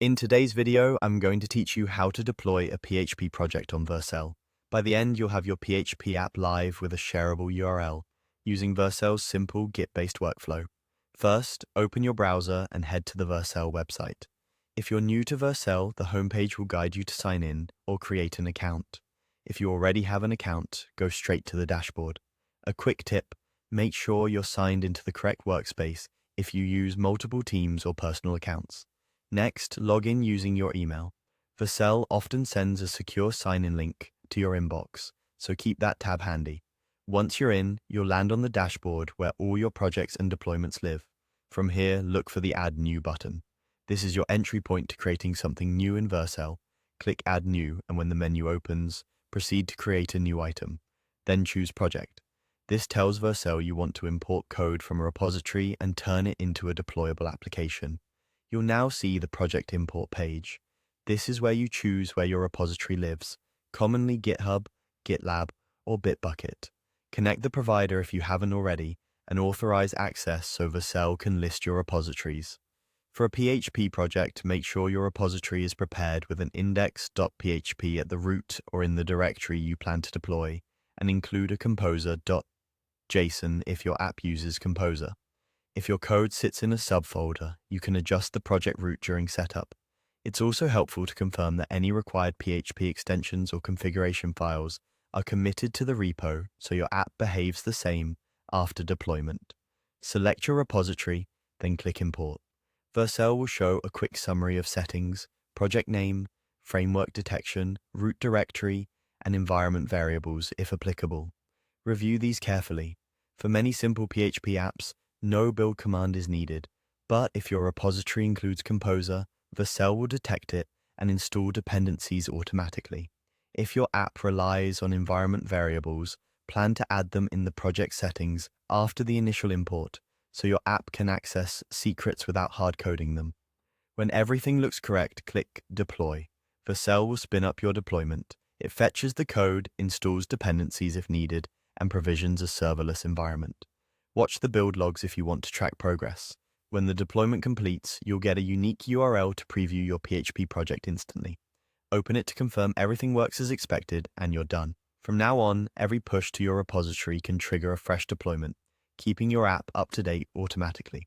In today's video, I'm going to teach you how to deploy a PHP project on Vercel. By the end, you'll have your PHP app live with a shareable URL using Vercel's simple Git-based workflow. First, open your browser and head to the Vercel website. If you're new to Vercel, the homepage will guide you to sign in or create an account. If you already have an account, go straight to the dashboard. A quick tip, make sure you're signed into the correct workspace if you use multiple teams or personal accounts. Next, log in using your email. Vercel often sends a secure sign-in link to your inbox, so keep that tab handy. Once you're in, you'll land on the dashboard where all your projects and deployments live. From here, look for the Add New button. This is your entry point to creating something new in Vercel. Click Add New, and when the menu opens, proceed to create a new item. Then choose Project. This tells Vercel you want to import code from a repository and turn it into a deployable application. You'll now see the project import page. This is where you choose where your repository lives, commonly GitHub, GitLab, or Bitbucket. Connect the provider if you haven't already, and authorize access so Vercel can list your repositories. For a PHP project, make sure your repository is prepared with an index.php at the root or in the directory you plan to deploy, and include a composer.json if your app uses Composer. If your code sits in a subfolder, you can adjust the project root during setup. It's also helpful to confirm that any required PHP extensions or configuration files are committed to the repo so your app behaves the same after deployment. Select your repository, then click Import. Vercel will show a quick summary of settings, project name, framework detection, root directory, and environment variables if applicable. Review these carefully. For many simple PHP apps, no build command is needed, but if your repository includes Composer, Vercel will detect it and install dependencies automatically. If your app relies on environment variables, plan to add them in the project settings after the initial import, so your app can access secrets without hard coding them. When everything looks correct, click Deploy. Vercel will spin up your deployment. It fetches the code, installs dependencies if needed, and provisions a serverless environment. Watch the build logs if you want to track progress. When the deployment completes, you'll get a unique URL to preview your PHP project instantly. Open it to confirm everything works as expected, and you're done. From now on, every push to your repository can trigger a fresh deployment, keeping your app up to date automatically.